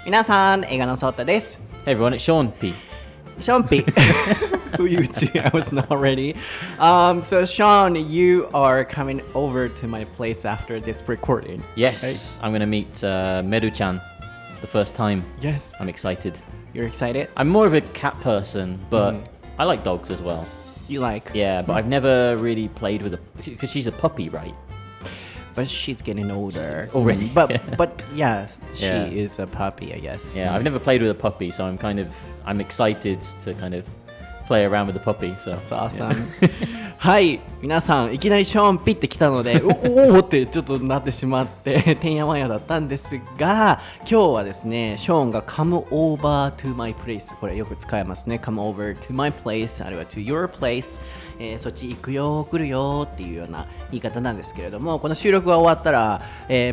皆さん、映画のそーたです。Hey everyone, it's Sean P. Sean P. Who you two? I was not ready. So Sean, you are coming over to my place after this recording. Yes, right? I'm going to meet Meru-chan the first time. Yes. I'm excited. You're excited? I'm more of a cat person, but I like dogs as well. You like? Yeah, but I've never really played with because she's a puppy, right? But she's getting older. Already. But yes, she Yeah. is a puppy, I guess. Yeah, I've never played with a puppy, so I'm excited to kind of play around with the puppy. So That's awesome. はい、皆さんいきなりショーンピッて来たのでおおってちょっとなってしまっててんやわんやだったんですが、今日はですねショーンが come over to my place これよく使えますね come over to my place あるいは to your place、そっち行くよ来るよっていうような言い方なんですけれども、この収録が終わったら、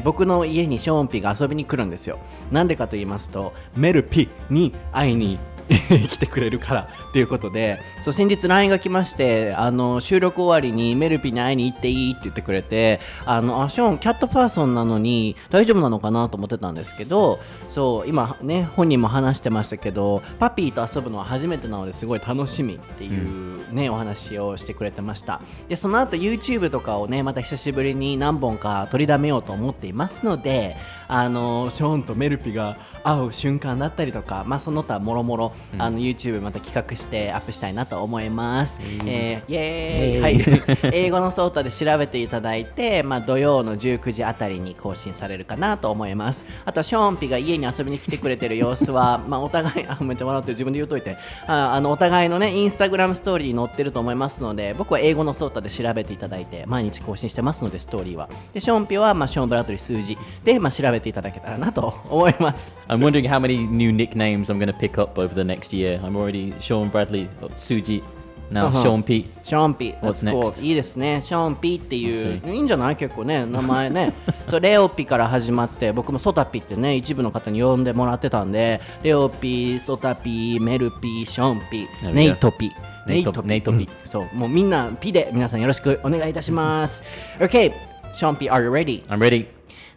僕の家にショーンピが遊びに来るんですよ。なんでかと言いますとメルピに会いに来てくれるからということで、そう先日 LINE が来まして、収録終わりにメルピに会いに行っていいって言ってくれて、ショーンキャットパーソンなのに大丈夫なのかなと思ってたんですけど、そう今ね本人も話してましたけど、パピーと遊ぶのは初めてなのですごい楽しみっていうね、お話をしてくれてました。でその後 YouTube とかをねまた久しぶりに何本か取りだめようと思っていますので、ショーンとメルピが会う瞬間だったりとか、まあその他もろもろYouTube また企画してアップしたいなと思います。イエーイ、はい、英語のソータで調べていただいて、まあ、土曜の19時あたりに更新されるかなと思います。あとショーンピが家に遊びに来てくれてる様子はまあお互いめっちゃ笑って自分で言うといて、お互いのねインスタグラムストーリーに載ってると思いますので、僕は英語のソータで調べていただいて毎日更新してますので、ストーリーはでショーンピは、まあ、ショーンブラトリー数字で、まあ、調べていただけたらなと思います。I'm wondering how many new nicknames I'm going to pick up over the next year. I'm already Sean Bradley, Suji, now Sean P. ショーンピ What's next? いいですね。ショーンピっていういいんじゃない結構ね名前ねそうレオピから始まって、僕もソタピってね一部の方に呼んでもらってたんで、レオピ、ソタピ、メルピ、ショーンピ、ネイトピネイトピ、そうもうみんなピで皆さんよろしくお願いいたします。OK、 ショーンピ Are you ready? I'm ready.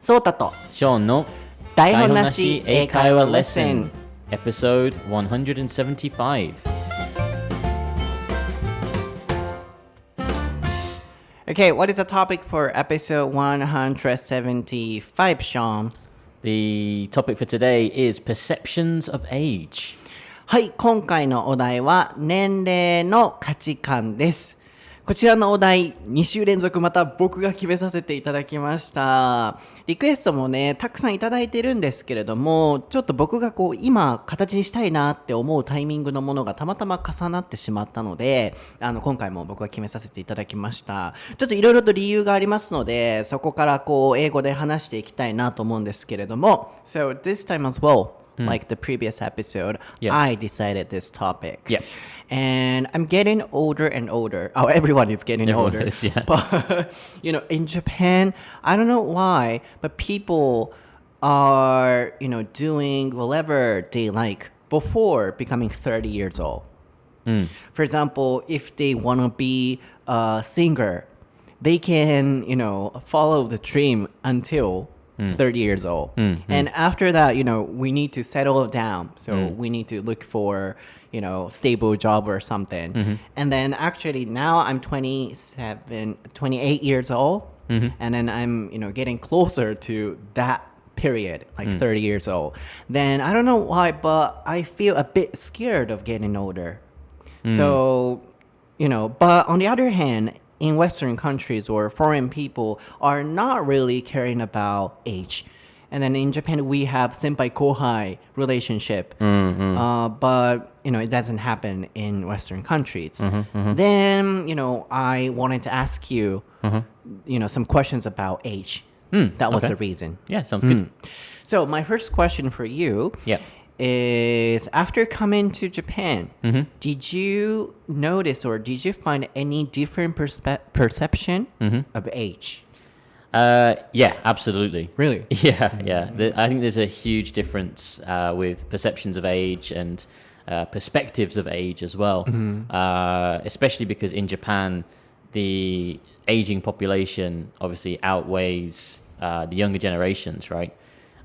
ソータとショーンの台本なし英会話レッスン Episode 175. Okay, what is the topic for episode 175, Sean? The topic for today is perceptions of age. はい、今回のお題は年齢の価値観です。こちらのお題2週連続また僕が決めさせていただきました。リクエストもねたくさんいただいてるんですけれども、ちょっと僕がこう今形にしたいなって思うタイミングのものがたまたま重なってしまったので、今回も僕が決めさせていただきました。ちょっといろいろと理由がありますので、そこからこう英語で話していきたいなと思うんですけれども、 So this time as well、like the previous episode, I decided this topic. And I'm getting older and older. Oh, everyone is getting older. Is, yeah. But, in Japan, I don't know why, but people are, doing whatever they like before becoming 30 years old. For example, if they want to be a singer, they can, follow the dream until 30 years old. And after that, we need to settle down. So we need to look for, stable job or something. And then actually now I'm 28 years old. And then I'm, getting closer to that period, like 30 years old. Then I don't know why, but I feel a bit scared of getting older. So, but on the other hand, in Western countries or foreign people are not really caring about age. And then in Japan, we have senpai kohai relationship. But, it doesn't happen in Western countries. Then, I wanted to ask you, some questions about age. That was the reason. Yeah, sounds good. So my first question for you is, after coming to Japan, did you notice or did you find any different perception of age? Yeah, absolutely. Really? Yeah. I think there's a huge difference with perceptions of age and perspectives of age as well. Especially because in Japan, the aging population obviously outweighs the younger generations, right?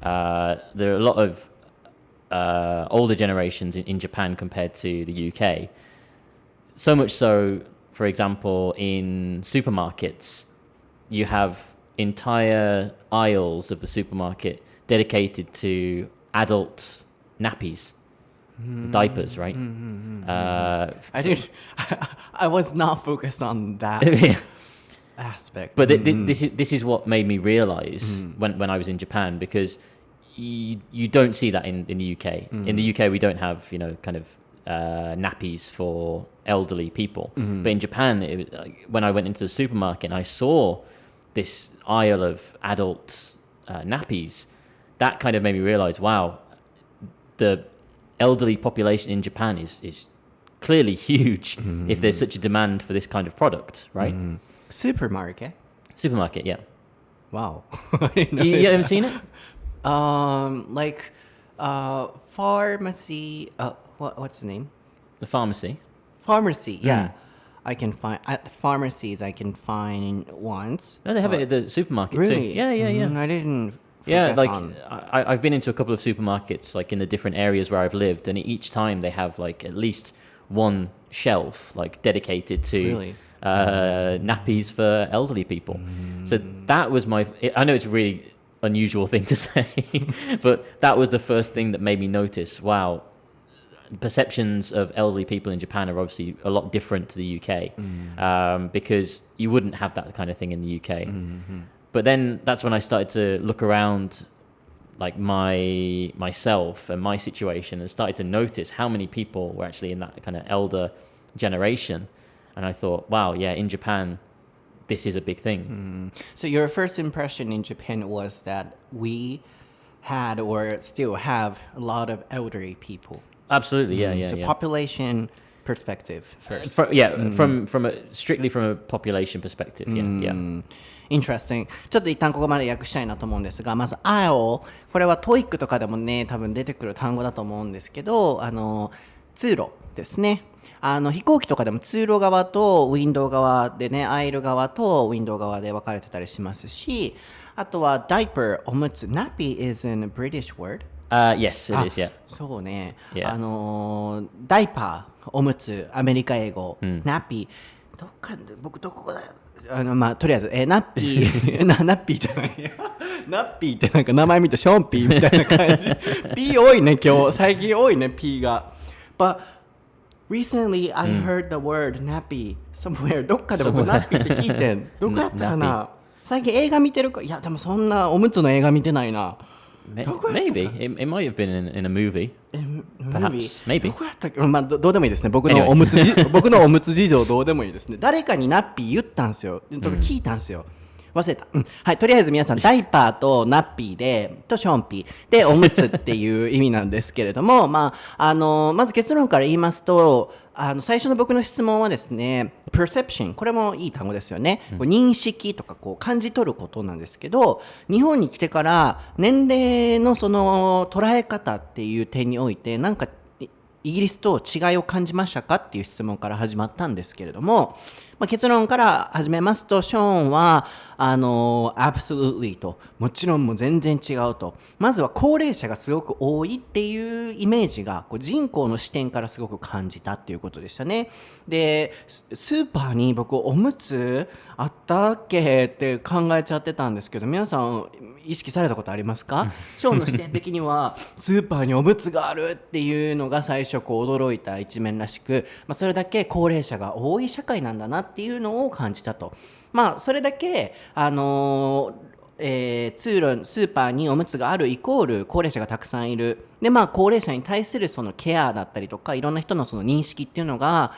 There are a lot of older generations in Japan compared to the UK. So much so, for example, in supermarkets, you have entire aisles of the supermarket dedicated to adult nappies, diapers, right? I didn't. I was not focused on that aspect. But this is what made me realize when I was in Japan, because you don't see that in the UK. In the UK, we don't have kind of nappies for elderly people. But in Japan, when I went into the supermarket and I saw this aisle of adult nappies, that kind of made me realize, wow, the elderly population in Japan is clearly huge if there's such a demand for this kind of product, right? Supermarket? Supermarket, yeah. Wow. I didn't know You haven't seen it? Like pharmacy. What's the name? The pharmacy. Pharmacy. Yeah, I can find at pharmacies. I can find once. No, they have it at the supermarket Really? too. Yeah. I didn't. Yeah, like on. I've been into a couple of supermarkets, like in the different areas where I've lived, and each time they have like at least one shelf like dedicated to Really? Nappies for elderly people. So that was I know it's a really unusual thing to say, but that was the first thing that made me notice, wow, perceptions of elderly people in Japan are obviously a lot different to the UK, because you wouldn't have that kind of thing in the UK. But then that's when I started to look around like myself and my situation, and started to notice how many people were actually in that kind of elder generation. And I thought, wow, yeah, in Japan, this is a big thing. So your first impression in Japan was that we had or still have a lot of elderly people. Absolutely, yeah. So population perspective first. Strictly from a population perspective, yeah. Interesting. ちょっと一旦ここまで訳したいなと思うんですが、まず IO、 これは TOEIC とかでもね多分出てくる単語だと思うんですけど、通路ですね。飛行機とかでも通路側とウィンドウ側でね、アイル側とウィンドウ側で分かれてたりしますし、あとは diaper おむつ、 nappy is an British word. Yes, it is, yeah. そうね、Yeah. ダイパーおむつ、アメリカ英語、ナッピー、僕どこだよ、とりあえず、ナッピーナッピーじゃないやナッピーってなんか名前見てションピーみたいな感じピー多いね今日、最近多いねピーが。 But recently I heard the word nappy somewhere. どっかで僕ナッピーって聞いてんどこやったかな。最近映画見てるか、いやでもそんなおむつの映画見てないな。Maybe it might have been in a movie. Perhaps, maybe. どこやったっけ、どうでもいいですね。僕のおむつ事情どうでもいいですね。誰かにナッピー言ったんですよ。聞いたんですよ。忘れた。はい、とりあえず皆さんダイパーとナッピーでとションピーでおむつっていう意味なんですけれども、まず結論から言いますと、最初の僕の質問はですね、perception、 これもいい単語ですよね。こう認識とかこう感じ取ることなんですけど、日本に来てから年齢のその捉え方っていう点においてなんかイギリスと違いを感じましたかっていう質問から始まったんですけれども、結論から始めますと、ショーンはabsolutely と、もちろんもう全然違うと。まずは高齢者がすごく多いっていうイメージがこう人口の視点からすごく感じたっていうことでしたね。でスーパーに僕おむつあったっけって考えちゃってたんですけど、皆さん意識されたことありますか？ショーンの視点的にはスーパーにおむつがあるっていうのが最初こう驚いた一面らしく、それだけ高齢者が多い社会なんだなっていうのを感じたと。それだけスーパーにおむつがあるイコール高齢者がたくさんいる。で高齢者に対するそのケアだったりとかいろんな人のその認識っていうのが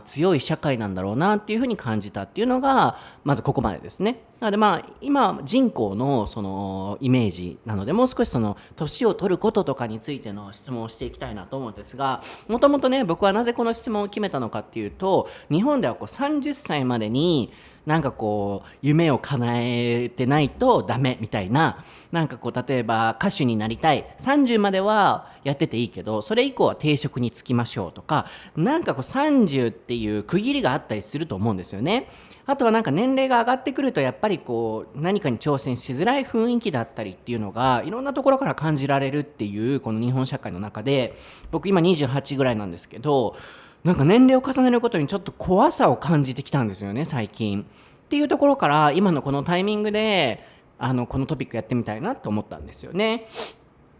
強い社会なんだろうなっていうふうに感じたっていうのがまずここまでですね。なので今人口のそのイメージなので、もう少しその年を取ることとかについての質問をしていきたいなと思うんですが、もともとね僕はなぜこの質問を決めたのかっていうと、日本ではこう30歳までになんかこう夢を叶えてないとダメみたいな、なんかこう例えば歌手になりたい、30まではやってていいけどそれ以降は定職に就きましょうとか、なんかこう30っていう区切りがあったりすると思うんですよね。あとはなんか年齢が上がってくるとやっぱりこう何かに挑戦しづらい雰囲気だったりっていうのがいろんなところから感じられるっていうこの日本社会の中で、僕今28ぐらいなんですけど、なんか年齢を重ねることにちょっと怖さを感じてきたんですよね最近。っていうところから今のこのタイミングでこのトピックやってみたいなと思ったんですよね。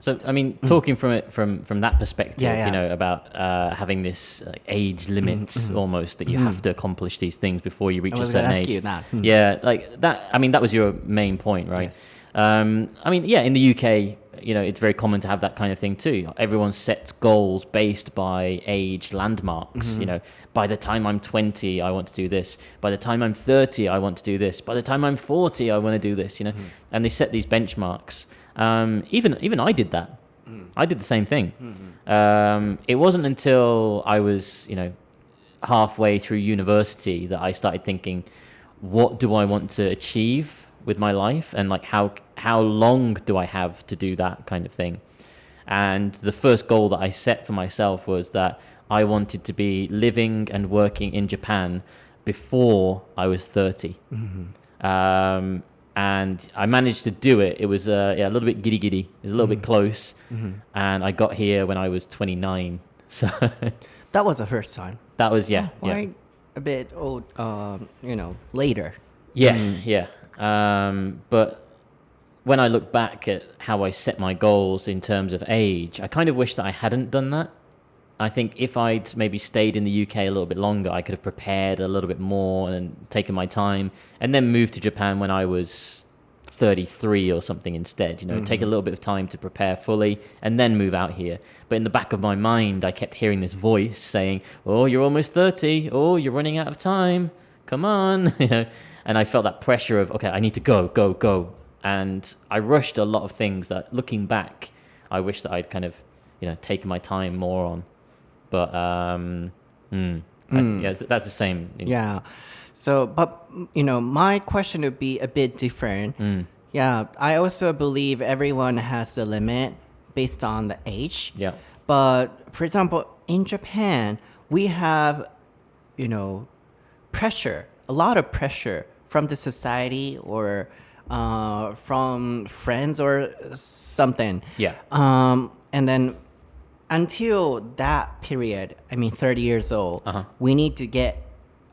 So, I mean, talking from it from that perspective, Yeah, yeah. you know, about having this age limit almost that you have to accomplish these things before you reach I a was going certain to ask age. you that. Yeah, like that. I mean, that was your main point, right? Yes. I mean, yeah, in the UK, you know, it's very common to have that kind of thing too. Everyone sets goals based by age landmarks. You know, by the time I'm 20, I want to do this. By the time I'm 30, I want to do this. By the time I'm 40, I want to do this. You know, and they set these benchmarks. Even I did that. I did the same thing. It wasn't until I was, you know, halfway through university that I started thinking, what do I want to achieve with my life, and like how long do I have to do that kind of thing. And the first goal that I set for myself was that I wanted to be living and working in Japan before I was 30. And I managed to do it. It was a little bit giddy. It was a little bit close. And I got here when I was 29. So That was the first time. that was, Quite a bit old, later. Yeah. But when I look back at how I set my goals in terms of age, I kind of wish that I hadn't done that. I think if I'd maybe stayed in the UK a little bit longer, I could have prepared a little bit more and taken my time, and then moved to Japan when I was 33 or something instead. You know, take a little bit of time to prepare fully and then move out here. But in the back of my mind, I kept hearing this voice saying, "Oh, you're almost 30. Oh, you're running out of time. Come on." You know, and I felt that pressure of, okay, I need to go. And I rushed a lot of things that, looking back, I wish that I'd kind of, you know, taken my time more on. But yeah, that's the same. Yeah. So, but my question would be a bit different. Yeah, I also believe everyone has a limit based on the age. Yeah. But for example, in Japan, we have, pressure, a lot of pressure from the society or from friends or something. Yeah. And then until that period, 30 years old, we need to get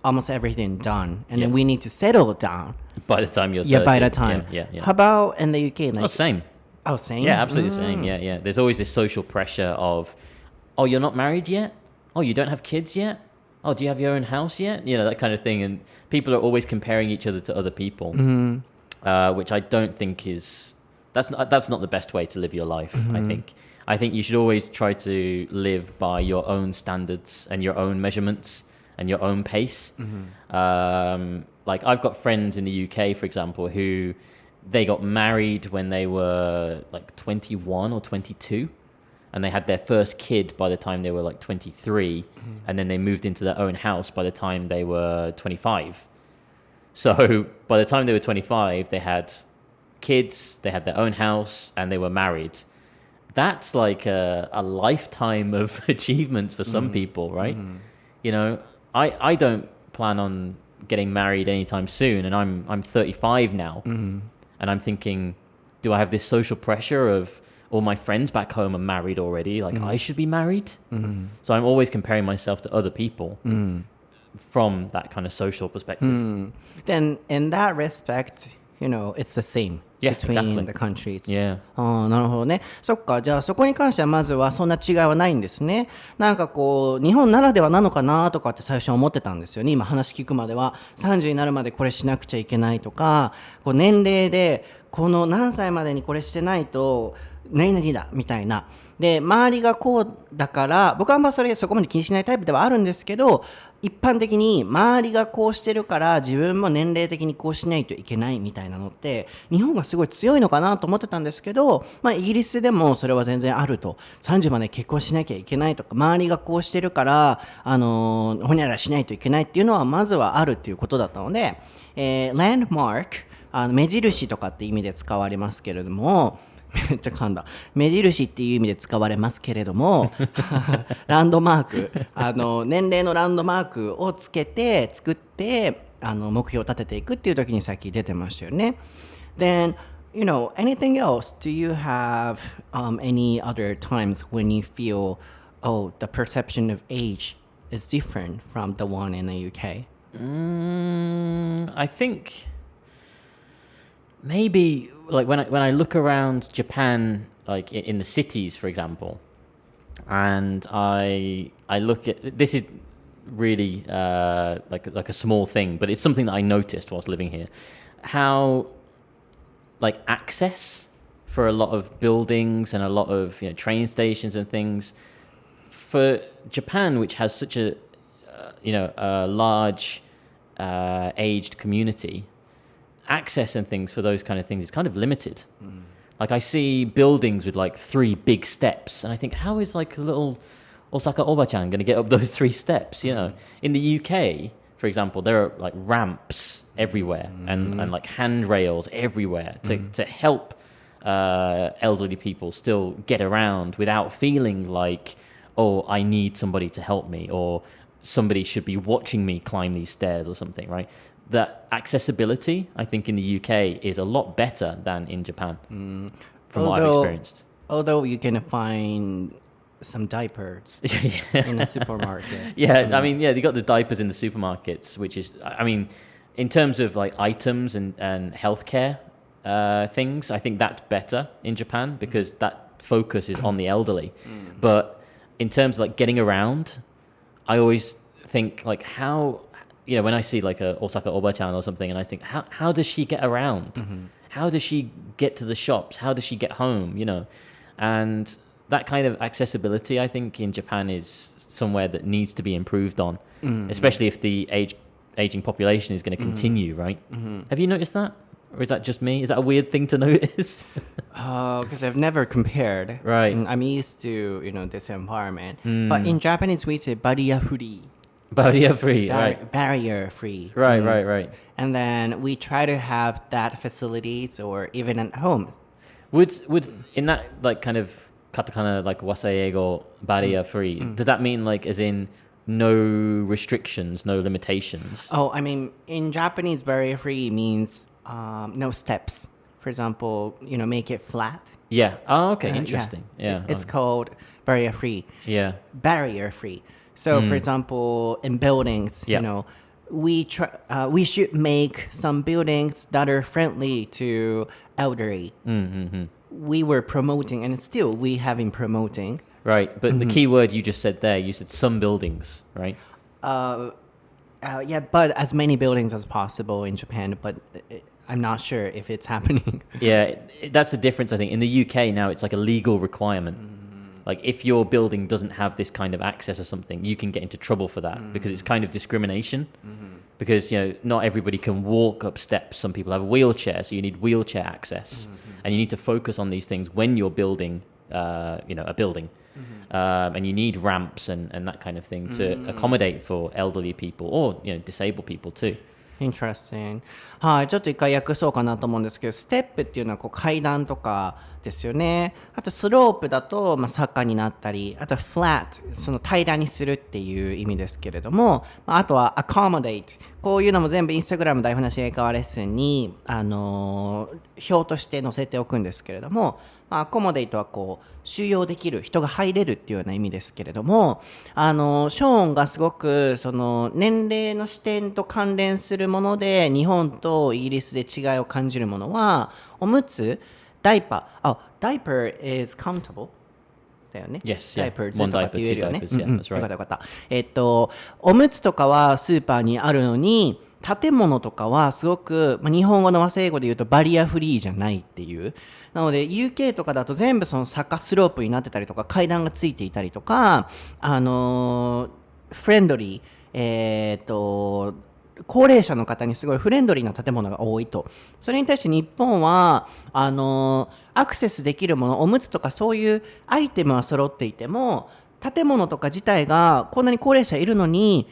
almost everything done, and then we need to settle down. By the time you're 30. Yeah, by the time. Yeah. How about in the UK? Like, Same. Oh, same? Yeah, absolutely the same. Yeah. There's always this social pressure of, oh, you're not married yet? Oh, you don't have kids yet? Oh, do you have your own house yet? You know, that kind of thing. And people are always comparing each other to other people, which I don't think is... That's not the best way to live your life, I think you should always try to live by your own standards and your own measurements and your own pace. Like, I've got friends in the UK, for example, who they got married when they were like 21 or 22, and they had their first kid by the time they were like 23, and then they moved into their own house by the time they were 25. So by the time they were 25, they had kids, they had their own house, and they were married. That's like a lifetime of achievements for some people, right? You know, I don't plan on getting married anytime soon, and I'm 35 now, and I'm thinking, do I have this social pressure of all my friends back home are married already, like I should be married? So I'm always comparing myself to other people from that kind of social perspective. Then in that respect, it's the same between exactly. the countries. Yeah. なるほどね。そっか。じゃあそこに関してはまずはそんな違いはないんですね。なんかこう日本ならではなのかなとかって最初思ってたんですよね。今話聞くまでは30になるまでこれしなくちゃいけないとか、こう年齢でこの何歳までにこれしてないと何々だみたいな。で周りがこうだから僕はあんまそこまで気にしないタイプではあるんですけど、一般的に周りがこうしてるから自分も年齢的にこうしないといけないみたいなのって日本がすごい強いのかなと思ってたんですけど、イギリスでもそれは全然あると。30まで結婚しなきゃいけないとか、周りがこうしてるからほにゃららしないといけないっていうのはまずはあるっていうことだったので、ランドマーク、目印とかって意味で使われますけれども、めっちゃ噛んだ。目印っていう意味で使われますけれども、ランドマーク、年齢のランドマークを作って、目標を立てていくっていう時にさっき出てましたよね。Then, anything else? Do you have any other times when you feel, the perception of age is different from the one in the UK? I think maybe like when I look around Japan, like in the cities, for example, and I look at this is really like a small thing, but it's something that I noticed whilst living here, how like access for a lot of buildings and a lot of train stations and things for Japan, which has such a a large aged community, access and things for those kind of things is kind of limited. Like I see buildings with like 3 big steps, and I think, how is like a little Osaka Oba-chan going to get up those 3 steps? In the UK, for example, there are like ramps everywhere and like handrails everywhere to help elderly people still get around without feeling like, oh, I need somebody to help me, or somebody should be watching me climb these stairs or something, right? That accessibility, I think, in the UK is a lot better than in Japan, from what I've experienced. Although you can find some diapers in the supermarket. I mean, they got the diapers in the supermarkets, which is, I mean, in terms of like items and healthcare things, I think that's better in Japan because that focus is on the elderly. But in terms of like getting around, I always think like how, when I see like a Osaka Oba-chan or something, and I think, how does she get around? How does she get to the shops? How does she get home? And that kind of accessibility, I think, in Japan is somewhere that needs to be improved on, especially if the aging population is going to continue, right? Have you noticed that? Or is that just me? Is that a weird thing to notice? Because I've never compared. Right. I'm used to, this environment. But in Japanese, we say barrier-free. Barrier-free, right. Barrier-free. Right. And then we try to have that facilities or even at home. Would in that like kind of katakana like waseigo barrier-free, does that mean like as in no restrictions, no limitations? Oh, I mean, in Japanese, barrier-free means no steps. For example, make it flat. Yeah. Oh, okay. Interesting. Yeah. It's called barrier-free. Yeah. Barrier-free. So, for example, in buildings, we should make some buildings that are friendly to elderly. We were promoting, and still we have been promoting. Right, but the key word you just said there, you said some buildings, right? But as many buildings as possible in Japan, but I'm not sure if it's happening. That's the difference, I think. In the UK now, it's like a legal requirement. Like if your building doesn't have this kind of access or something, you can get into trouble for that because it's kind of discrimination. Because, not everybody can walk up steps. Some people have wheelchairs, so you need wheelchair access. And you need to focus on these things when you're building, a building. And you need ramps and that kind of thing to accommodate for elderly people or, disabled people too. Interesting. はい、ちょっと一回訳そうかなと思うんですけど、ステップっていうのはこう階段とかですよね。あとスロープだと、坂になったり、あとフラット、その平らにするっていう意味ですけれども、あとは accommodate、こういうのも全部インスタグラム台本なし英会話レッスンに、表として載せておくんですけれども、accommodate はこう収容できる、人が入れるっていうような意味ですけれども、ショーンがすごくその年齢の視点と関連するもので日本とイギリスで違いを感じるものは、おむつ、ダイパー、diaper is countable だよね。Yes, diaper とかって言えるよね。よかった。おむつとかはスーパーにあるのに、建物とかはすごく、日本語の和製英語で言うとバリアフリーじゃないっていう。なので UK とかだと全部その坂スロープになってたりとか階段がついていたりとか、フレンドリー、高齢者の方にすごいフレンドリーな建物が多いと。それに対して日本はアクセスできるもの、おむつとかそういうアイテムは揃っていても、建物とか自体がこんなに高齢者いるのに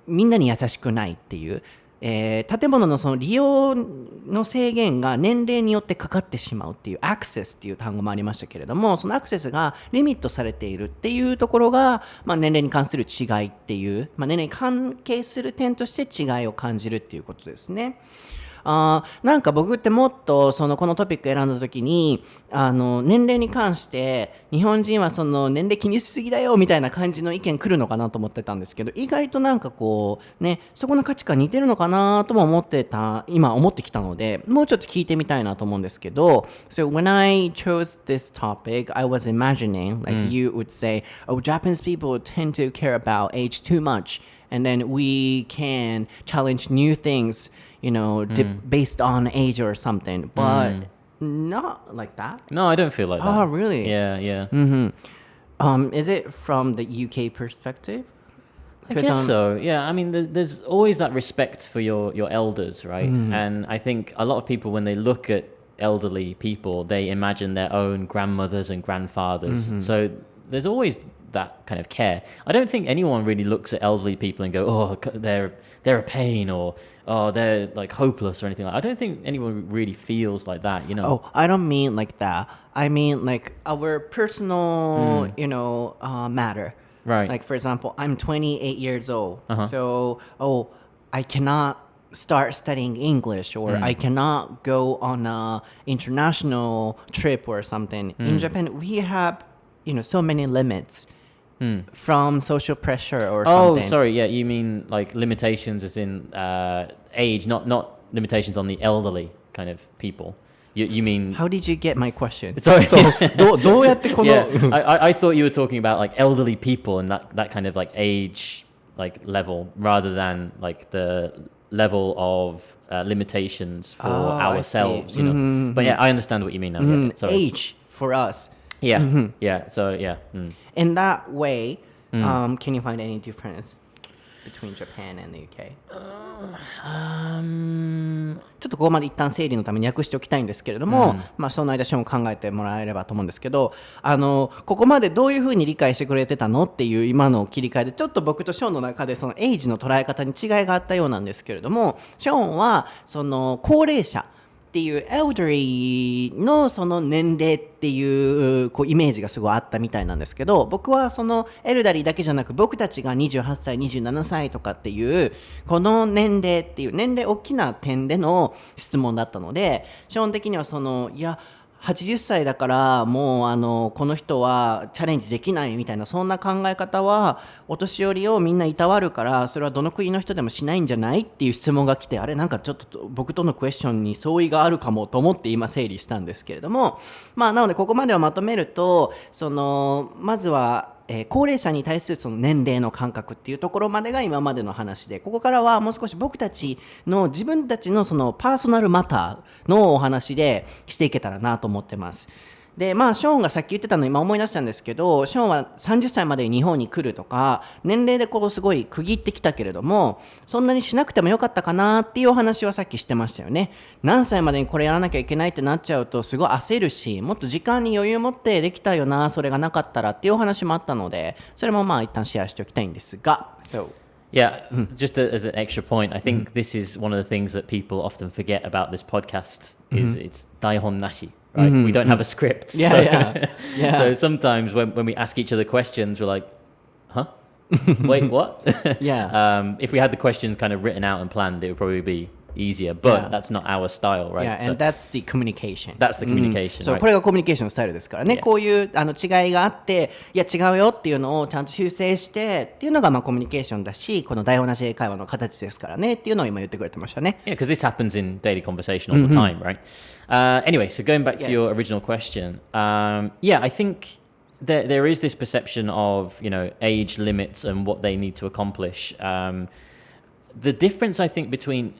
みんなに優しくないっていう。建物のその利用の制限が年齢によってかかってしまうっていうアクセスっていう単語もありましたけれども、そのアクセスがリミットされているっていうところが、年齢に関する違いっていう、年齢に関係する点として違いを感じるっていうことですね。なんか僕ってもっとこのトピック選んだ時に年齢に関して日本人はその年齢気にしすぎだよみたいな感じの意見来るのかなと思ってたんですけど、意外となんかこうね、そこの価値観似てるのかなとも今思ってきたので、もうちょっと聞いてみたいなと思うんですけど、 So when I chose this topic, I was imagining like you would say, oh, Japanese people tend to care about age too much, and then we can challenge new things, based on age or something, but not like that. No, I don't feel like that. Oh, really? Yeah. Is it from the UK perspective? I guess so. Yeah, I mean, there's always that respect for your elders, right? And I think a lot of people, when they look at elderly people, they imagine their own grandmothers and grandfathers. So there's always that kind of care. I don't think anyone really looks at elderly people and go, oh, they're a pain, or oh, they're like hopeless or anything like that. I don't think anyone really feels like that, Oh, I don't mean like that. I mean like our personal, matter. Right. Like for example, I'm 28 years old. So, I cannot start studying English, or I cannot go on a international trip or something. In Japan, we have, so many limits. From social pressure or something. Oh, sorry. Yeah, you mean like limitations as in age, not limitations on the elderly kind of people. You mean... How did you get my question? Sorry. So, どうやってこの Yeah, I thought you were talking about like elderly people and that kind of like age like level, rather than like the level of limitations for ourselves, But yeah, I understand what you mean now. Yeah, sorry. Age for us. Yeah. So yeah. In that way, can you find any difference between Japan and the UK? ちょっとここまで一旦整理のために訳しておきたいんですけれども、その間ショーン考えてもらえればと思うんですけど、ここまでどういうふうに理解してくれてたのっていう今の切り替えで、ちょっと僕とショーンの中でそのエイジの捉え方に違いがあったようなんですけれども、ショーンはその高齢者っていうエルダリーのその年齢っていうイメージがすごいあったみたいなんですけど、僕はそのエルダリーだけじゃなく、僕たちが28歳27歳とかっていうこの年齢っていう年齢大きな点での質問だったので、基本的には80歳だからもうこの人はチャレンジできないみたいな、そんな考え方はお年寄りをみんないたわるから、それはどの国の人でもしないんじゃないっていう質問が来て、あれなんかちょっと僕とのクエスチョンに相違があるかもと思って今整理したんですけれども、なのでここまでをまとめると、まずは高齢者に対するその年齢の感覚っていうところまでが今までの話で、ここからはもう少し僕たちの自分たちのそのパーソナルマターのお話でしていけたらなと思ってます。で、ショーンがさっき言ってたの今思い出したんですけど、ショーンは30歳までに日本に来るとか年齢ですごい区切ってきたけれども、そんなにしなくてもよかったかなっていうお話はさっきしてましたよね。何歳までにこれやらなきゃいけないってなっちゃうとすごい焦るし、もっと時間に余裕持ってできたよな、それがなかったらっていうお話もあったので、それも一旦シェアしておきたいんですが。Yeah, just as an extra point, I think this is one of the things that people often forget about this podcast is it's 台本なし. Right? We don't have a script. Yeah. So sometimes when we ask each other questions, we're like, huh? Wait, what? Yeah. If we had the questions kind of written out and planned, it would probably be easier, but that's not our style, right? Yeah, and that's the communication. That's the communication, right? これがコミュニケーションのスタイルですからね。こういう違いがあって、いや違うよっていうのをちゃんと修正してっていうのがコミュニケーションだし、この台本なし英会話の形ですからねっていうのを今言ってくれてましたね。Yeah, because this happens in daily conversation all the time, right? Anyway, so going back to your original question, yeah, I think there is this perception of, age limits and what they need to accomplish. The difference, I think, between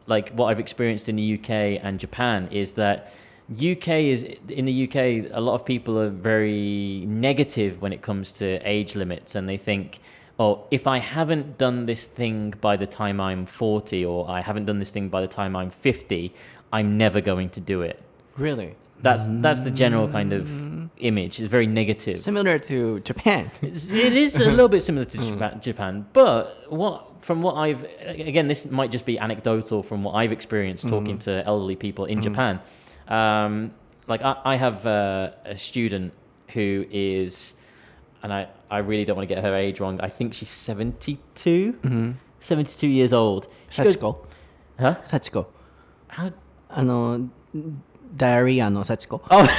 like what I've experienced in the UK and Japan is that in the UK, a lot of people are very negative when it comes to age limits, and they think, oh, if I haven't done this thing by the time I'm 40, or I haven't done this thing by the time I'm 50, I'm never going to do it. Really? That's the general kind of image. It's very negative. Similar to Japan. It is a little bit similar to Japan, but what from what I've, again, this might just be anecdotal from what I've experienced talking to elderly people in Japan. Like I have a student who is, and I really don't want to get her age wrong. I think she's 72, 72 years old. Sachiko? Huh? Sachiko. How? ダイアリアの幸子。Oh. 違う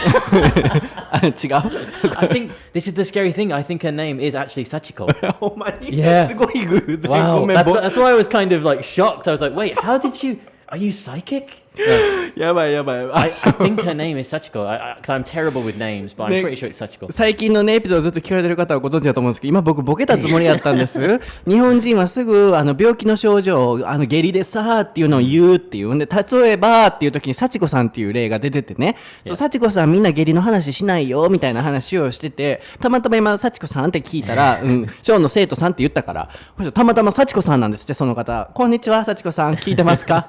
I think this is the scary thing. I think her name is actually Sachiko. ほんまに Yeah. すごい偶然。 Wow. ごめん That's why I was kind of like shocked. I was like, wait, how did you, are you psychic? No. やばいやばい。I think her name is Sachiko. Because I'm terrible with names, but I'm pretty sure it's Sachiko. 最近のねエピソードずっと聞かれてる方はご存知だと思うんですけど、今僕ボケたつもりやったんです。日本人はすぐ病気の症状下痢でさーっていうのを言うっていうんで、例えばっていう時に幸子さんっていう例が出ててね、そう幸子さんみんな下痢の話しないよみたいな話をしてて、たまたま今幸子さんって聞いたら、ショーンの生徒さんって言ったから、たまたま幸子さんなんですって。その方、こんにちは幸子さん聞いてますか？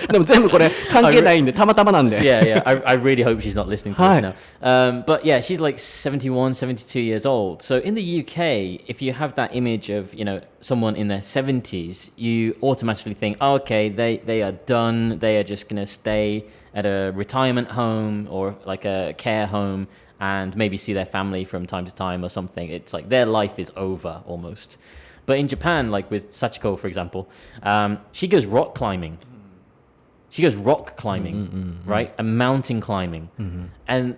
でも全部これ関係ないんでたまたまなんで。Yeah. I really hope she's not listening to this now. But yeah, she's like 71, 72 years old. So in the UK, if you have that image of, you know, someone in their 70s, you automatically think, oh, okay, they are done. They are just going to stay at a retirement home or like a care home and maybe see their family from time to time or something. It's like their life is over almost. But in Japan, like with Sachiko, for example, she goes rock climbing. She goes rock climbing, right? And mountain climbing. And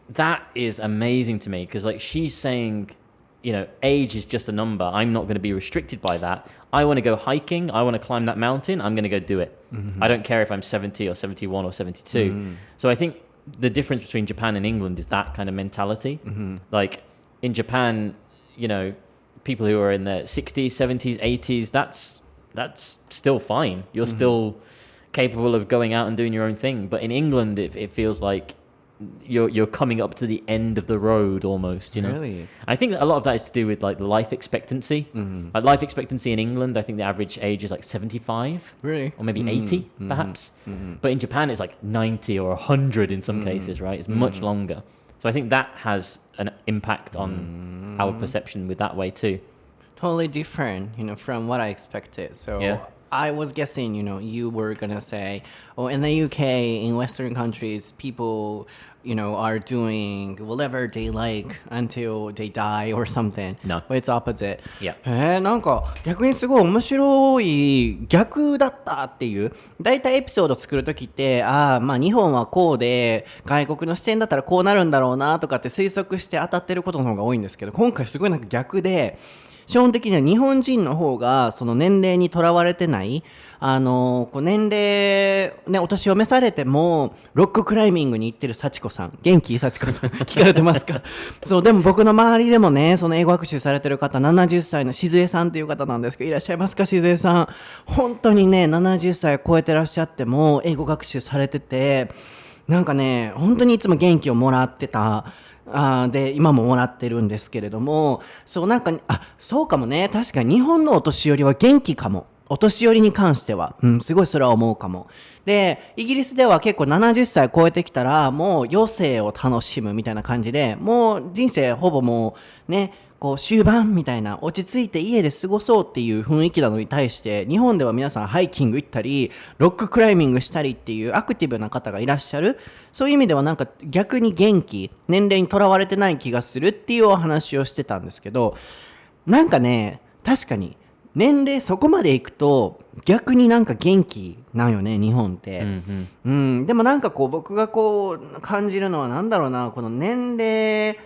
that is amazing to me because like she's saying, you know, age is just a number. I'm not going to be restricted by that. I want to go hiking. I want to climb that mountain. I'm going to go do it. I don't care if I'm 70 or 71 or 72. So I think the difference between Japan and England is that kind of mentality. Like in Japan, you know, people who are in their 60s, 70s, 80s, that's still fine. You're still capable of going out and doing your own thing. But in England, it feels like you're coming up to the end of the road almost, you know. Really? I think a lot of that is to do with like the life expectancy. Like life expectancy in England, I think the average age is like 75. Really? Or maybe 80 perhaps. But in Japan it's like 90 or 100 in some cases, right? It's much longer. So I think that has an impact on our perception with that way too. Totally different, you know, from what I expected. So Yeah. I was guessing, you know, you were gonna say, oh, in the UK, in Western countries, people, you know, are doing whatever they like until they die or something. No. But it's opposite. Yeah. なんか逆にすごい面白い逆だったっていう。だいたいエピソード作るときって、まあ日本はこうで、外国の視点だったらこうなるんだろうなとかって推測して当たってることの方が多いんですけど、今回すごいなんか逆で、基本的には日本人の方がその年齢にとらわれてない、こう年齢、ね、お年を召されてもロッククライミングに行ってる幸子さん、元気幸子さん聞かれてますか？そう、でも僕の周りでもね、その英語学習されてる方、70歳の静江さんっていう方なんですけど、いらっしゃいますか？静江さん、本当にね70歳超えてらっしゃっても英語学習されてて、なんかね本当にいつも元気をもらってた。で今ももらってるんですけれども、そうなんかそうかもね、確かに日本のお年寄りは元気かも、お年寄りに関しては、すごいそれは思うかも。でイギリスでは結構70歳超えてきたらもう余生を楽しむみたいな感じで、もう人生ほぼもうねこう終盤みたいな、落ち着いて家で過ごそうっていう雰囲気なのに対して、日本では皆さんハイキング行ったりロッククライミングしたりっていうアクティブな方がいらっしゃる。そういう意味ではなんか逆に元気、年齢にとらわれてない気がするっていうお話をしてたんですけど、なんかね確かに年齢そこまでいくと逆になんか元気なんよね日本って、でもなんかこう僕がこう感じるのはなんだろうな、この年齢、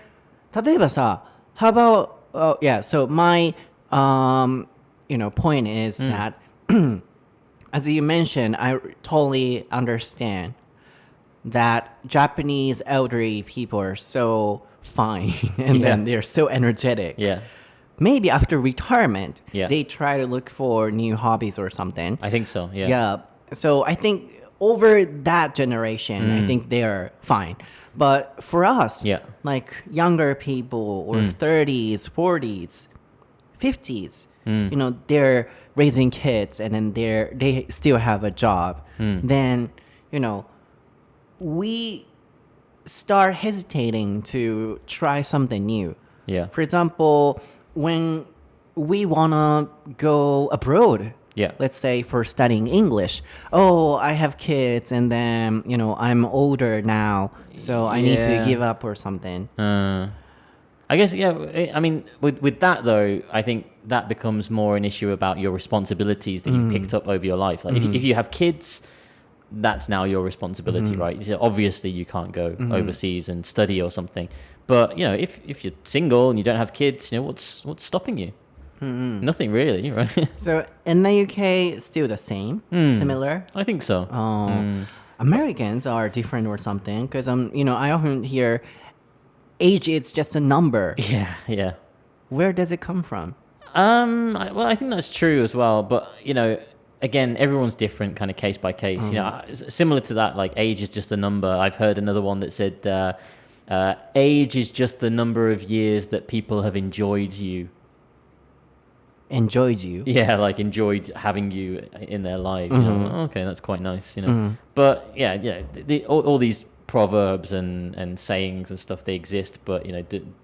例えばさ、How about, yeah, so my, you know, point is that, as you mentioned, I totally understand that Japanese elderly people are so fine and then they're so energetic. Yeah. Maybe after retirement, Yeah. they try to look for new hobbies or something. I think so, yeah. Yeah. So I think over that generation, I think they're fine. But for us, like younger people or 30s, 40s, 50s, you know, they're raising kids and then they still have a job. Then, you know, we start hesitating to try something new. Yeah. For example, when we wanna go abroad. Yeah. Let's say for studying English. Oh, I have kids, and then I'm older now, so I need to give up or something. I guess, yeah. I mean, with that though, I think that becomes more an issue about your responsibilities that you've picked up over your life. Like if you have kids, that's now your responsibility, right? So obviously, you can't go overseas and study or something. But if you're single and you don't have kids, what's stopping you? Nothing really, right? So in the UK, still the same, similar. I think so. Americans are different or something because I often hear age is just a number. Yeah. Where does it come from? I think that's true as well. But again, everyone's different, kind of case by case. Similar to that, like age is just a number. I've heard another one that said age is just the number of years that people have enjoyed you. Enjoyed you? Yeah, like enjoyed having you in their lives. Okay, that's quite nice. But yeah, all these proverbs and sayings and stuff, they exist, but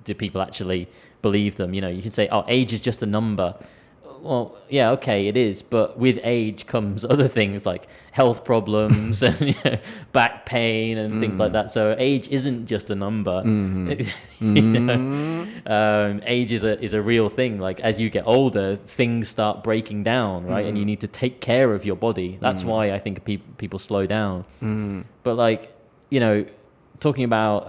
do people actually believe them? You can say, oh, age is just a number. Well, yeah, okay, it is, but with age comes other things like health problems and back pain and things like that. So age isn't just a number. Age is a real thing. Like as you get older, things start breaking down, right? And you need to take care of your body. That's why I think people slow down. But like talking about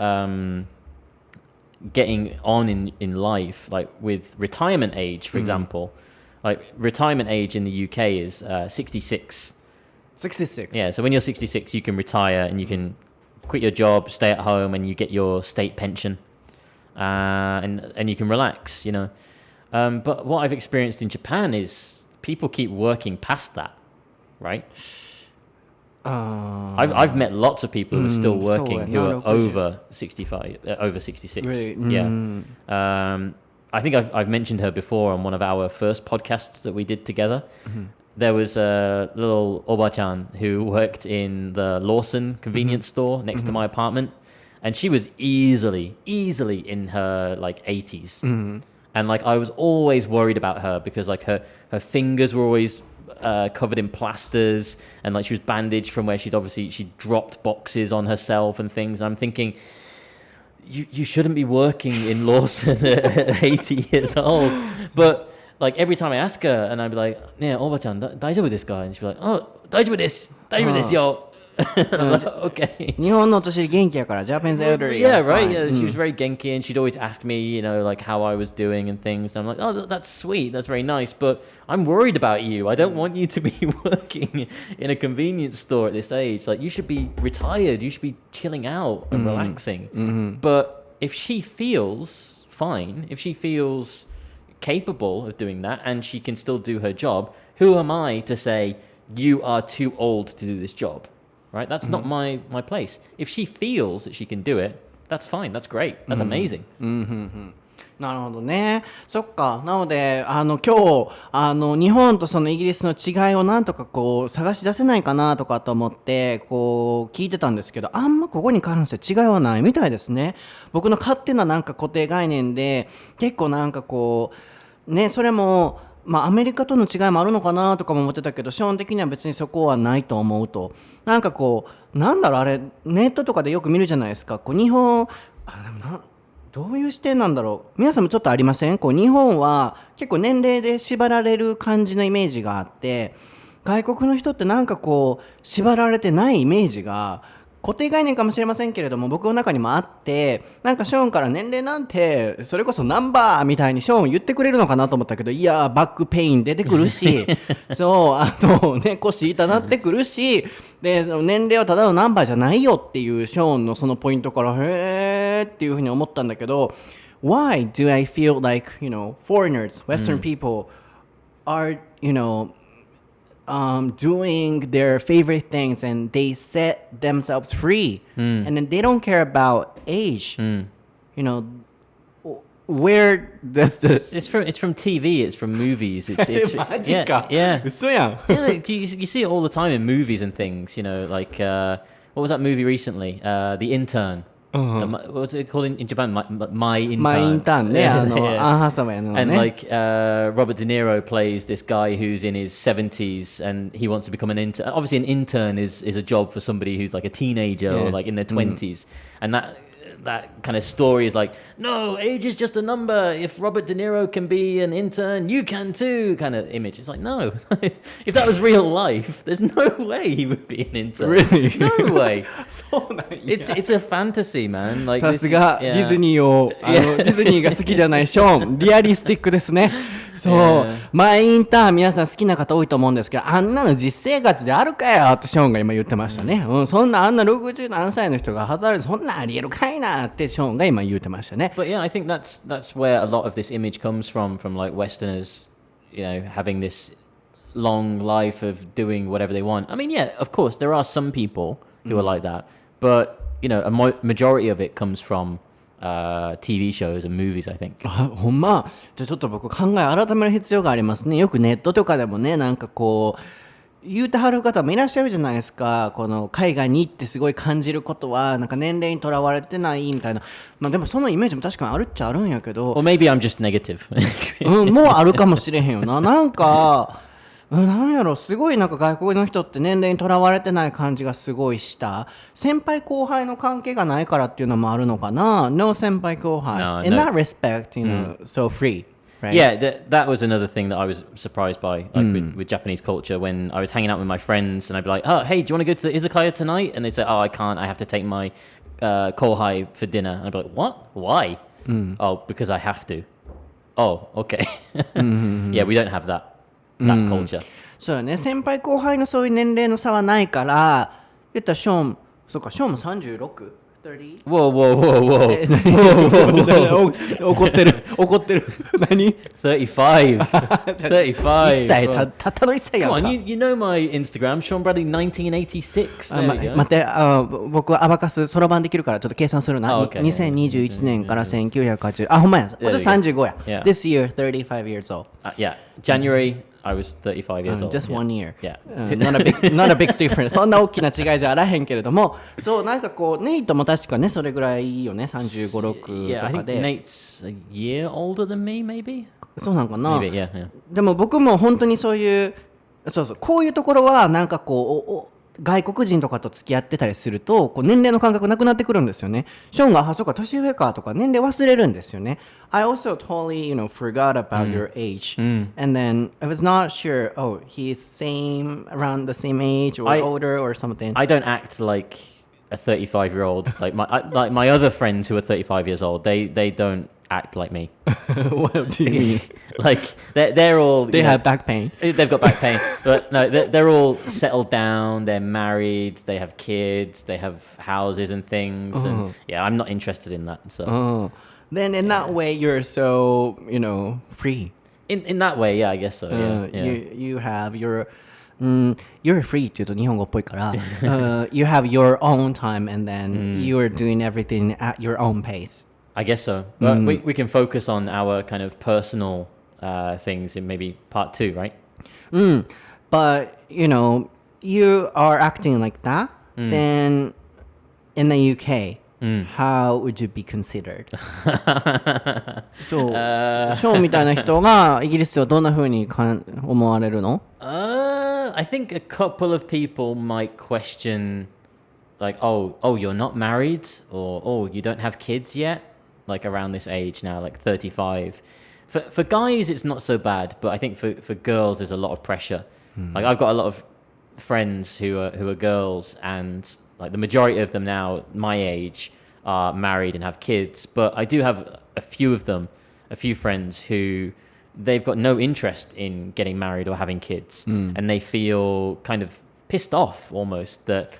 getting on in life, like with retirement age, for example. Like retirement age in the UK is 66. 66. Yeah, so when you're 66, you can retire and you can quit your job, stay at home, and you get your state pension, and you can relax. But what I've experienced in Japan is people keep working past that, right? I've met lots of people who are still working who are over 65, over 66. Really? Yeah. I think I've mentioned her before on one of our first podcasts that we did together. There was a little Oba-chan who worked in the Lawson convenience store next to my apartment, and she was easily in her like 80s. And like I was always worried about her because like her fingers were always covered in plasters, and like she was bandaged from where she dropped boxes on herself and things. And I'm thinking, you shouldn't be working in Lawson at 80 years old. But like every time I ask her, and I'd be like, "Yeah, Oba-chan, 大丈夫ですか?" and she'd be like, "Oh, 大丈夫です。大丈夫ですよ." I'm like, okay. 日本のお年寄り元気やから Japanese elderly. Yeah, right. Yeah, she was very genki, and she'd always ask me, like how I was doing and things. And I'm like, oh, that's sweet. That's very nice. But I'm worried about you. I don't want you to be working in a convenience store at this age. Like you should be retired. You should be chilling out and relaxing. But if she feels fine, if she feels capable of doing that, and she can still do her job, who am I to say you are too old to do this job? Right? That's not my place. If she feels that she can do it, that's fine. That's great. That's amazing. なるほどね。そっか。なので今日日本とそのイギリスの違いをなんとかこう探し出せないかなとかと思ってこう聞いてたんですけど、あんまここに関して違いはないみたいですね。僕の勝手ななんか固定概念で結構なんかこうね、それもアメリカとの違いもあるのかなとかも思ってたけど、基本的には別にそこはないと思うと。なんかこうなんだろう、あれネットとかでよく見るじゃないですか。こう日本どういう視点なんだろう。皆さんもちょっとありません？こう日本は結構年齢で縛られる感じのイメージがあって、外国の人ってなんかこう縛られてないイメージが固定概念かもしれませんけれども、僕の中にもあって、なんかショーンから年齢なんてそれこそナンバーみたいにショーン言ってくれるのかなと思ったけど、いやバックペイン出てくるしそうね、腰痛なってくるし、でその年齢はただのナンバーじゃないよっていうショーンのそのポイントからへーっていうふうに思ったんだけど、 Why do I feel like foreigners, Western people are doing their favorite things and they set themselves free and then they don't care about age. Where does this... It's from TV, it's from movies. It's マジか。 Yeah. 嘘やん。Yeah, like, you see it all the time in movies and things, like what was that movie recently? The Intern. What's it called in Japan? My intern. マイインターンね、アンハサウェイのね。And like Robert De Niro plays this guy who's in his 70s and he wants to become an intern. Obviously, an intern is a job for somebody who's like a teenager or like in their 20s. And that kind of story is like, no, age is just a number. If Robert De Niro can be an intern, you can too, kind of image. It's like, no. If that was real life, there's no way he would be an intern. Really? No way. そうなんや。It's a fantasy, man. Like さすが yeah. ディズニーをディズニーが好きじゃないショーン、リアリスティックですね。そう、マイインターン皆さん好きな方多いと思うんですけど、あんなの実生活であるかよってショーンが今言ってましたね。そんなあんな60何歳の人が働いてそんなありえるかいなってショーンが今言ってましたね。But yeah, I think that's where a lot of this image comes from like Westerners, having this long life of doing whatever they want. I mean, yeah, of course, there are some people who are like that, but a majority of it comes from TV shows and movies, I think. ほんま。じゃあちょっと僕考え改める必要がありますね。よくネットとかでもね、なんかこう言うてはる方もいらっしゃるじゃないですか。この海外に行ってすごい感じることはなんか年齢にとらわれてないみたいな。まあでもそのイメージも確かにあるっちゃあるんやけど。Or maybe I'm just negative. もうあるかもしれへんよな。なんか。なんやろ、すごいなんか外国の人って年齢にとらわれてない感じがすごいした。先輩後輩の関係がないからっていうのもあるのかな。No 先輩後輩。No, In that respect, so free. Right? Yeah, that was another thing that I was surprised by, like with Japanese culture. When I was hanging out with my friends, and I'd be like, "Oh, hey, do you want to go to the izakaya tonight?" And they'd say, "Oh, I can't. I have to take my kohai for dinner." And I'd be like, "What? Why?" "Oh, because I have to." "Oh, okay." Yeah, we don't have that culture. そうよね。先輩後輩のそういう年齢の差はないから、言ったらショーン、そうか、ショーンも36？30? Whoa, whoa, whoa, whoa. 怒ってる。何 35. 35. 1歳、たったの1歳やん Come か。 on, you know my Instagram, Sean Bradley 1986. There you go. 待って、僕はアバカスそろばんできるからちょっと計算するな。Okay. 2021年から1980。ほんまや。今年35や。Yeah. This year, 35 years old. Yeah, January, I was 35 years old. Just one year. Yeah. Not a big difference. そんな大きな違いじゃあらへんけれども、そう、なんかこう、ネイトも確かね、それぐらいいいよね。35、6 Yeah, I とか think で。 Nate's a year older than me, maybe? そうなんかな。 Maybe, yeah. でも僕も本当にそういう、こういうところはなんかこう、外国人とかと付き合ってたりするとこう年齢の感覚なくなってくるんですよね。ショーンがそうか年上かとか年齢忘れるんですよね。I also totally forgot about your age, and then I was not sure. Oh, he's around the same age or older or something. I don't act like a 35-year-old. Like my other friends who are 35 years old, they don't act like me. What do you mean? Like they're all they have back pain. They've got back pain, but no, they're all settled down. They're married. They have kids. They have houses and things. And yeah, I'm not interested in that. So then in that way, you're so free. In that way, yeah, I guess so. Yeah. You have your you're free って言うと日本語っぽいから、you have your own time and then you're doing everything at your own pace. I guess so. But we can focus on our kind of personal things in maybe part 2, right? But you are acting like that, then in the UK, how would you be considered? そう、ショーンみたいな人がイギリスではどんな風に思われるの？ I think a couple of people might question, like, oh, you're not married, or oh, you don't have kids yet, like around this age now, like 35. For guys, it's not so bad, but I think for girls, there's a lot of pressure. Like I've got a lot of friends who are girls, and like the majority of them now, my age, are married and have kids. But I do have a few friends who they've got no interest in getting married or having kids, and they feel kind of pissed off almost that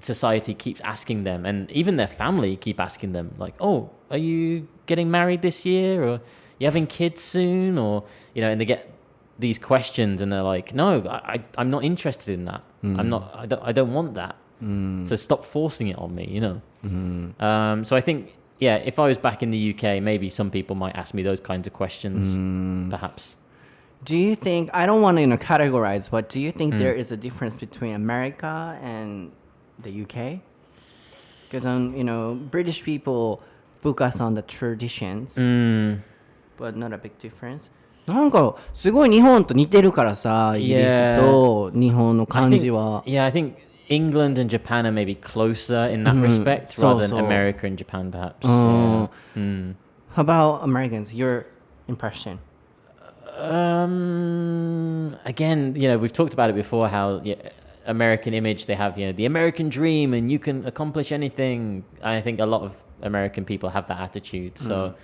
society keeps asking them, and even their family keep asking them, like, oh, are you getting married this year, or you having kids soon, or and they get these questions and they're like, no, I'm not interested in that. I don't want that. So stop forcing it on me, So I think, yeah, if I was back in the UK, maybe some people might ask me those kinds of questions, perhaps. Do you think, I don't want to categorize, but do you think there is a difference between America and the UK? because British people focus on the traditions, but not a big difference. なんかすごい日本と似てるからさ、イギリスと日本の感じは。I think England and Japan are maybe closer in that respect rather than America and Japan, perhaps. How about Americans? Your impression? Again, we've talked about it before. How American image, they have the American dream, and you can accomplish anything. I think a lot of American people have that attitude. So,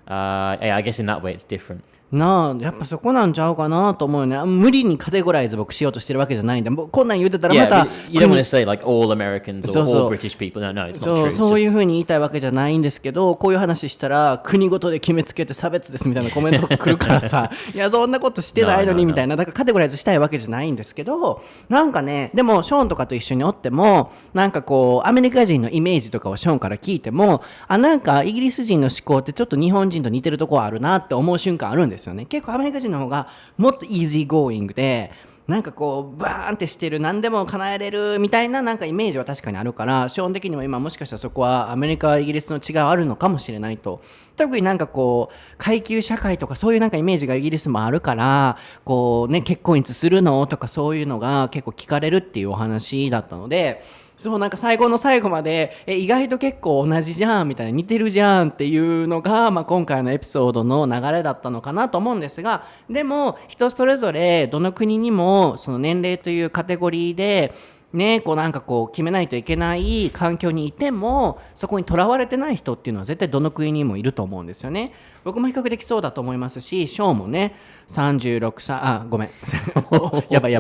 I guess in that way, it's different. やっぱそこなんちゃうかなと思うよね。無理にカテゴライズ僕しようとしてるわけじゃないんで、こんなん言うてたらまた You don't want to say like all Americans or all British people. No, it's not true. そういうふうに言いたいわけじゃないんですけど、こういう話したら国ごとで決めつけて差別ですみたいなコメントが来るからさいやそんなことしてないのにみたいな、だからカテゴライズしたいわけじゃないんですけど、なんかね、でもショーンとかと一緒におってもなんかこうアメリカ人のイメージとかをショーンから聞いても、なんかイギリス人の思考ってちょっと日本人と似てるところあるなって思う瞬間あるんですよね。結構アメリカ人の方がもっとイージーゴーイングで、なんかこうバーンってしてる、何でも叶えれるみたいななんかイメージは確かにあるから、基本的にも今もしかしたらそこはアメリカイギリスの違いあるのかもしれないと。特になんかこう階級社会とかそういうなんかイメージがイギリスもあるから、こうね結婚いつするのとかそういうのが結構聞かれるっていうお話だったので、そうなんか最後の最後まで意外と結構同じじゃんみたいな、似てるじゃんっていうのが、今回のエピソードの流れだったのかなと思うんですが、でも人それぞれどの国にもその年齢というカテゴリーでね、こうなんかこう決めないといけない環境にいてもそこにとらわれてない人っていうのは絶対どの国にもいると思うんですよね。僕も比較的そうだと思いますし、ショーもね36歳、ごめんやばい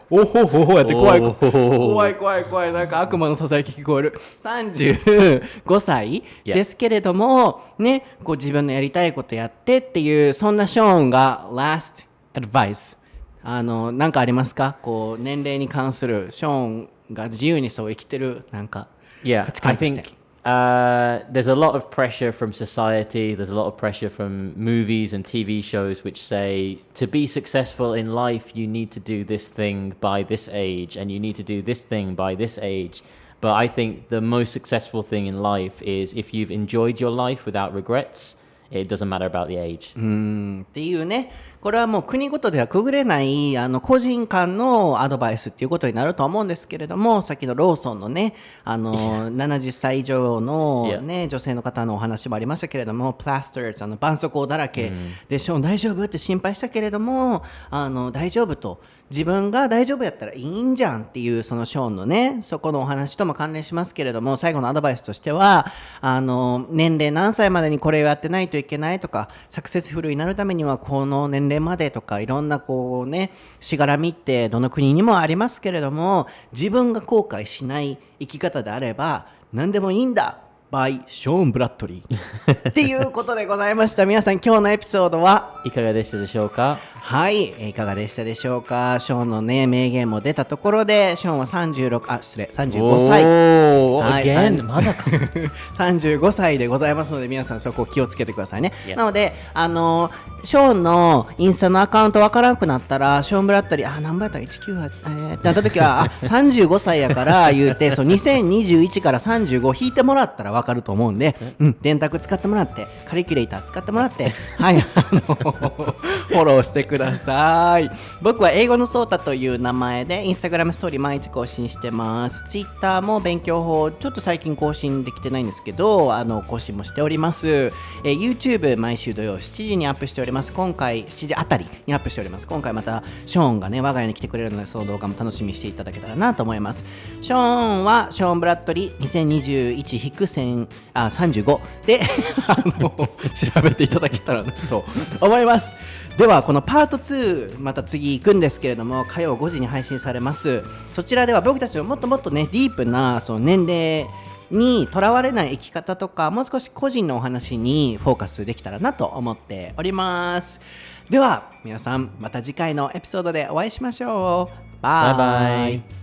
おほほほやって怖いなんか悪魔のささやき聞こえる。35歳ですけれどもね、こう自分のやりたいことやってっていう、そんなショーンが last advice、なんかありますか？こう年齢に関するショーンが自由にそう生きてるなんか価値観として。There's a lot of pressure from society, there's a lot of pressure from movies and TV shows which say to be successful in life you need to do this thing by this age and you need to do this thing by this age. But I think the most successful thing in life is if you've enjoyed your life without regrets, it doesn't matter about the age. っていうね、これはもう国ごとではくぐれない個人間のアドバイスっていうことになると思うんですけれども、さっきのローソンのね70歳以上の、ね、女性の方のお話もありましたけれども、プラスターズ絆創膏だらけで、ショーン大丈夫って心配したけれども大丈夫と、自分が大丈夫やったらいいんじゃんっていう、そのショーンのねそこのお話とも関連しますけれども、最後のアドバイスとしては年齢何歳までにこれをやってないといけないとか、サクセスフルになるためにはこの年齢までとか、いろんなこうねしがらみってどの国にもありますけれども、自分が後悔しない生き方であれば何でもいいんだby ショーン・ブラッドリーっていうことでございました。皆さん今日のエピソードはいかがでしたでしょうか？はい、いかがでしたでしょうか？ショーンのね名言も出たところで、ショーンは35歳again まだか35歳でございますので、皆さんそこを気をつけてくださいね。なのでショーンのインスタのアカウントわからなくなったら、ショーンブラッドリー何倍やったら198ってなった時は35歳やから言うてそう2021から35引いてもらったらわかると思うんで、電卓使ってもらって、カリキュレーター使ってもらってはいフォローしてください。僕は英語のソータという名前でインスタグラムストーリー毎日更新してます。ツイッターも勉強法ちょっと最近更新できてないんですけど更新もしております。YouTube 毎週土曜7時にアップしております。今回7時あたりにアップしております。今回またショーンがね我が家に来てくれるので、その動画も楽しみにしていただけたらなと思います。ショーンはショーンブラッドリー2021-35で調べていただけたらなと思います。ではこのパート2また次行くんですけれども、火曜5時に配信されます。そちらでは僕たちのもっともっとねディープなその年齢にとらわれない生き方とか、もう少し個人のお話にフォーカスできたらなと思っております。では皆さんまた次回のエピソードでお会いしましょう。バイバイ。